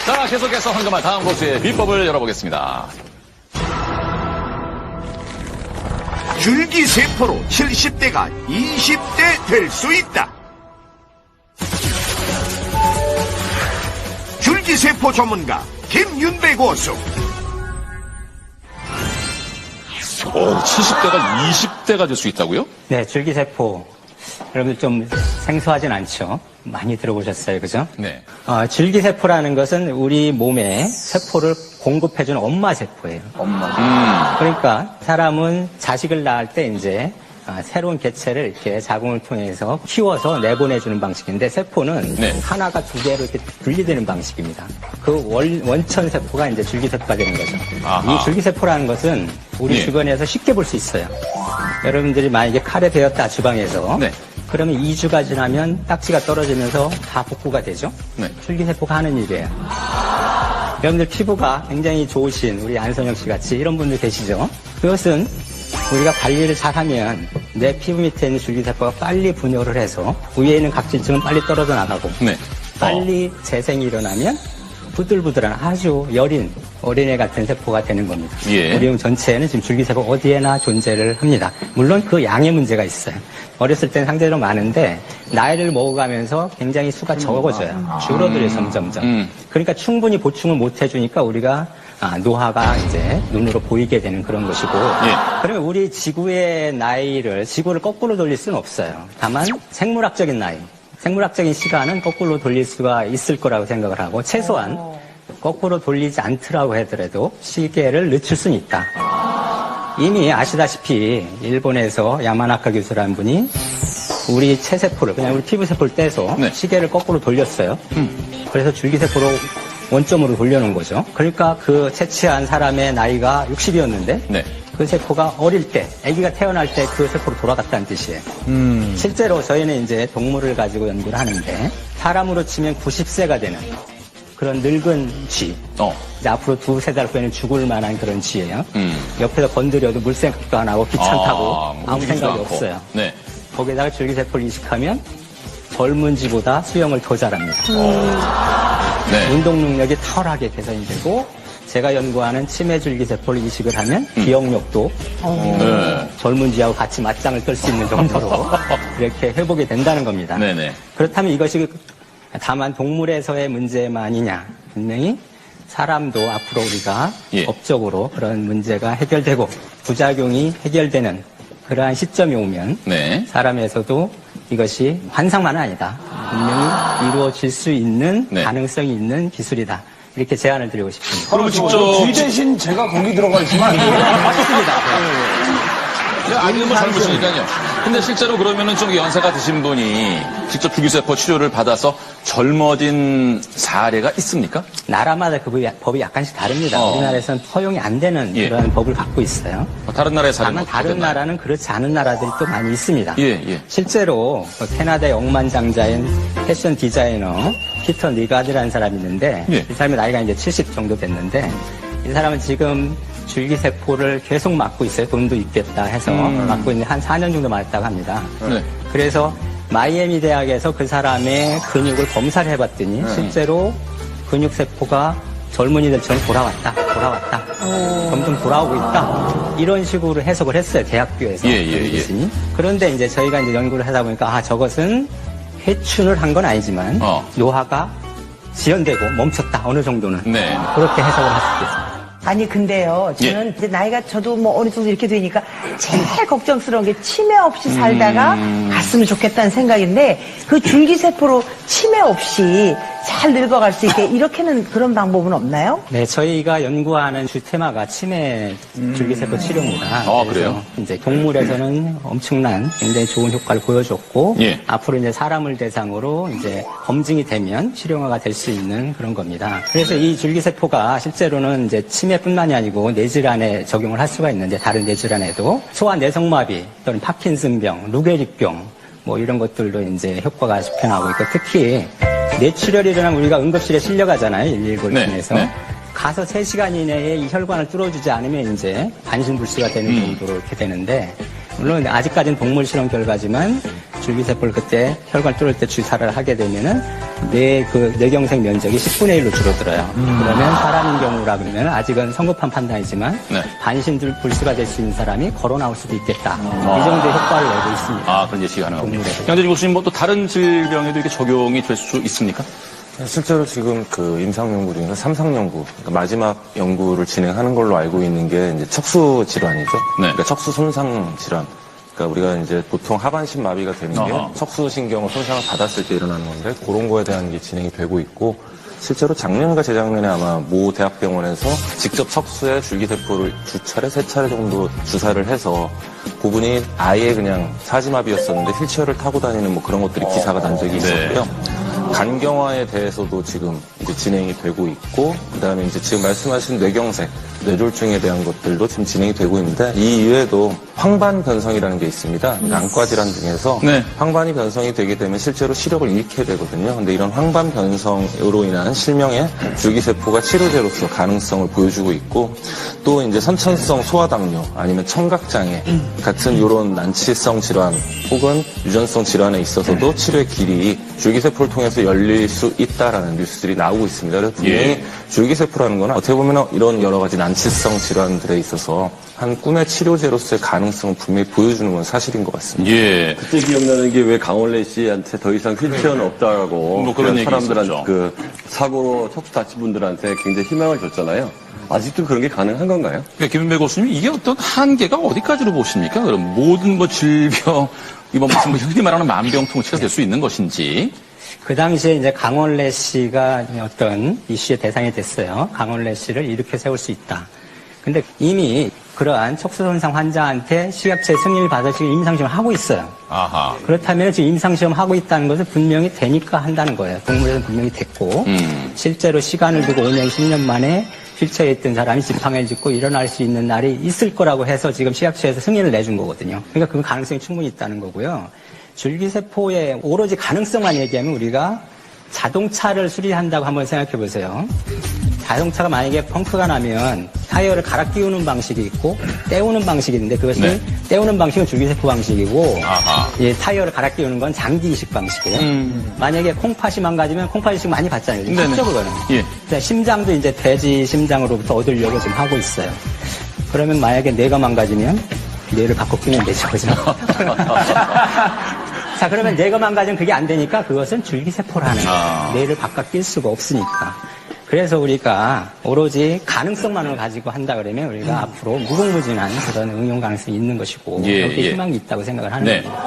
자, 계속해서 황금알 다음 코스의 비법을 열어보겠습니다. 줄기세포로 70대가 20대 될 수 있다. 줄기세포 전문가 김윤배 고수. 70대가 20대가 될 수 있다고요? 네, 줄기세포. 여러분들 좀 생소하진 않죠? 많이 들어보셨어요, 그죠? 네. 줄기세포라는 것은 우리 몸에 세포를 공급해주는 엄마 세포예요. 그러니까 사람은 자식을 낳을 때 이제 새로운 개체를 이렇게 자궁을 통해서 키워서 내보내주는 방식인데 세포는 네. 하나가 두 개로 이렇게 분리되는 방식입니다. 그 원천 세포가 이제 줄기세포가 되는 거죠. 아하. 이 줄기세포라는 것은 우리 예. 주변에서 쉽게 볼 수 있어요. 여러분들이 만약에 칼에 베었다 주방에서 네. 그러면 2주가 지나면 딱지가 떨어지면서 다 복구가 되죠. 네. 줄기세포가 하는 일이에요. 여러분들 피부가 굉장히 좋으신 우리 안선영 씨 같이 이런 분들 계시죠? 그것은 우리가 관리를 잘하면 내 피부 밑에 있는 줄기세포가 빨리 분열을 해서 위에 있는 각질층은 빨리 떨어져 나가고 네. 빨리 재생이 일어나면 부들부들한 아주 여린 어린애 같은 세포가 되는 겁니다. 예. 우리 몸 전체에는 지금 줄기세포 어디에나 존재를 합니다. 물론 그 양의 문제가 있어요. 어렸을 때는 상대적으로 많은데 나이를 먹어가면서 굉장히 수가 적어져요. 줄어들어요, 점점점. 그러니까 충분히 보충을 못 해주니까 우리가 노화가 이제 눈으로 보이게 되는 그런 것이고. 예. 그러면 우리 지구의 나이를, 지구를 거꾸로 돌릴 수는 없어요. 다만 생물학적인 나이, 생물학적인 시간은 거꾸로 돌릴 수가 있을 거라고 생각을 하고 최소한 거꾸로 돌리지 않더라고 하더라도 시계를 늦출 수는 있다. 이미 아시다시피 일본에서 야마나카 교수라는 분이 우리 체세포를 그냥 우리 피부세포를 떼서 네. 시계를 거꾸로 돌렸어요. 그래서 줄기세포로 원점으로 돌려놓은 거죠. 그러니까 그 채취한 사람의 나이가 60이었는데 네. 그 세포가 어릴 때, 아기가 태어날 때 그 세포로 돌아갔다는 뜻이에요. 실제로 저희는 이제 동물을 가지고 연구를 하는데 사람으로 치면 90세가 되는 그런 늙은 쥐. 이제 앞으로 두세 달 후에는 죽을 만한 그런 쥐예요. 옆에서 건드려도 물 생각도 안 하고 귀찮다고 아무 생각이 없어요. 네. 거기에다가 줄기세포를 이식하면 젊은 쥐보다 수영을 더 잘합니다. 네. 운동 능력이 탁월하게 개선이 되고 제가 연구하는 치매 줄기세포를 이식을 하면 기억력도 네. 젊은 쥐하고 같이 맞짱을 떨 수 있는 정도로 이렇게 회복이 된다는 겁니다. 네네. 그렇다면 이것이 다만 동물에서의 문제만이냐? 분명히 사람도 앞으로 우리가 예. 법적으로 그런 문제가 해결되고 부작용이 해결되는 그러한 시점이 오면 네. 사람에서도 이것이 환상만은 아니다. 분명히 이루어질 수 있는 네. 가능성이 있는 기술이다. 이렇게 제안을 드리고 싶습니다. 그러면 직접 쥐 대신 제가 거기 들어가 있지만 맞습니다. 아니면 뭐 젊으시니까요. 근데 실제로 그러면은 좀 연세가 드신 분이 직접 줄기세포 치료를 받아서 젊어진 사례가 있습니까? 나라마다 그 법이 약간씩 다릅니다. 우리나라에서는 허용이 안 되는 예. 그런 법을 갖고 있어요. 다른 나라의 사례는 다만 다른 어땠나요? 나라는 그렇지 않은 나라들이 또 많이 있습니다. 예, 예. 실제로 캐나다의 억만장자인 패션 디자이너 피터 니가드라는 사람이 있는데 예. 이 사람이 나이가 이제 70 정도 됐는데 이 사람은 지금 줄기세포를 계속 맞고 있어요. 돈도 있겠다 해서 맞고 있는데 한 4년 정도 맞았다고 합니다. 네. 그래서 마이애미 대학에서 그 사람의 근육을 검사를 해봤더니 실제로 근육세포가 젊은이들처럼 돌아왔다. 점점 돌아오고 있다. 이런 식으로 해석을 했어요. 대학교에서. 예. 교수님이. 그런데 이제 저희가 이제 연구를 하다 보니까 저것은 회춘을 한 건 아니지만 노화가 지연되고 멈췄다. 어느 정도는. 네. 그렇게 해석을 할 수 있겠습니다. 아니 근데요 저는 이제 나이가 저도 뭐 어느 정도 이렇게 되니까 제일 걱정스러운 게 치매 없이 살다가 갔으면 좋겠다는 생각인데 그 줄기세포로 치매 없이 잘 늙어갈 수 있게 이렇게는 그런 방법은 없나요? 네, 저희가 연구하는 주 테마가 치매 줄기세포 치료입니다. 아, 그래서 그래요? 이제 동물에서는 엄청난 굉장히 좋은 효과를 보여줬고 예. 앞으로 이제 사람을 대상으로 이제 검증이 되면 치료가 될 수 있는 그런 겁니다. 그래서 이 줄기세포가 실제로는 이제 치매뿐만이 아니고 뇌질환에 적용을 할 수가 있는데 다른 뇌질환에도 소아 내성마비 또는 파킨슨병, 루게릭병 뭐 이런 것들도 이제 효과가 나타나고 있고 특히 뇌출혈이 일어나면 우리가 응급실에 실려가잖아요. 119를 네, 통해서. 네. 가서 3시간 이내에 이 혈관을 뚫어주지 않으면 이제 반신불수가 되는 정도로 이렇게 되는데 물론 아직까지는 동물 실험 결과지만 줄기세포를 그때 혈관 뚫을 때 주사를 하게 되면은 뇌경색 면적이 10분의 1로 줄어들어요. 그러면 사람인 경우라 그러면 아직은 성급한 판단이지만 네. 반신들 불수가 될 수 있는 사람이 걸어 나올 수도 있겠다. 이 정도의 효과를 내고 있습니다. 아, 그런 예측이 가능합니다. 동물에서. 양재진 교수님, 뭐 또 다른 질병에도 이렇게 적용이 될 수 있습니까? 실제로 지금 그 임상 연구 중에서 삼상 연구, 그러니까 마지막 연구를 진행하는 걸로 알고 있는 게 이제 척수 질환이죠. 네. 그러니까 척수 손상 질환. 그러니까 우리가 이제 보통 하반신 마비가 되는 게 어허. 척수 신경을 손상을 받았을 때 일어나는 건데 그런 거에 대한 게 진행이 되고 있고 실제로 작년과 재작년에 아마 모 대학병원에서 직접 척수에 줄기세포를 2차례, 3차례 정도 주사를 해서 그분이 아예 그냥 사지마비였었는데 휠체어를 타고 다니는 뭐 그런 것들이 기사가 난 적이 있었고요. 간경화에 대해서도 지금 이제 진행이 되고 있고, 그 다음에 이제 지금 말씀하신 뇌경색, 뇌졸중에 대한 것들도 지금 진행이 되고 있는데, 이 이외에도 황반 변성이라는 게 있습니다. 그러니까 안과 질환 중에서 네. 황반이 변성이 되게 되면 실제로 시력을 잃게 되거든요. 근데 이런 황반 변성으로 인한 실명의 줄기세포가 치료제로서 가능성을 보여주고 있고, 또 이제 선천성 소아당뇨 아니면 청각장애 같은 이런 난치성 질환 혹은 유전성 질환에 있어서도 치료의 길이 줄기세포를 통해서 열릴 수 있다라는 뉴스들이 나오고 있습니다. 그래서 분명히 줄기세포라는 건 어떻게 보면 이런 여러 가지 난치성 질환들에 있어서 한 꿈의 치료제로서의 가능성을 분명히 보여주는 건 사실인 것 같습니다. 예. 그때 기억나는 게 왜 강원래 씨한테 더 이상 휠체어는 없다고 뭐 그런 얘기 사람들한테 있었죠. 그 사고로 척수 다친 분들한테 굉장히 희망을 줬잖아요. 아직도 그런 게 가능한 건가요? 그러니까 김은배 교수님, 이게 어떤 한계가 어디까지로 보십니까? 그럼 모든 뭐 질병, 이번 무슨 뭐 흔히 말하는 만병통치가 될 수 있는 것인지. 그 당시에 이제 강원래 씨가 어떤 이슈의 대상이 됐어요. 강원래 씨를 일으켜 세울 수 있다. 근데 이미 그러한 척수손상 환자한테 식약처의 승인을 받아서 지금 임상시험을 하고 있어요. 아하. 그렇다면 지금 임상시험 하고 있다는 것은 분명히 되니까 한다는 거예요. 동물에서는 분명히 됐고, 실제로 시간을 두고 5년, 10년 만에 휠체어에 있던 사람이 지팡이를 짚고 일어날 수 있는 날이 있을 거라고 해서 지금 식약처에서 승인을 내준 거거든요. 그러니까 그 가능성이 충분히 있다는 거고요. 줄기세포의 오로지 가능성만 얘기하면 우리가 자동차를 수리한다고 한번 생각해 보세요. 자동차가 만약에 펑크가 나면 타이어를 갈아 끼우는 방식이 있고 떼우는 방식이 있는데 그것이 네. 떼우는 방식은 줄기세포 방식이고 아하. 예, 타이어를 갈아 끼우는 건 장기 이식 방식이에요. 만약에 콩팥이 망가지면 콩팥 이식 많이 받잖아요. 네네. 실적으로는. 예. 자, 심장도 이제 돼지 심장으로부터 얻으려고 지금 하고 있어요. 그러면 만약에 뇌가 망가지면 뇌를 바꿔 끼면 되죠. 그죠? 자, 그러면 뇌가 망가지면 그게 안 되니까 그것은 줄기세포라는 뇌를 바꿔 낄 수가 없으니까. 그래서 우리가 오로지 가능성만을 가지고 한다 그러면 우리가 앞으로 무궁무진한 그런 응용 가능성이 있는 것이고 예, 여기에 예. 희망이 있다고 생각을 하는 네. 겁니다.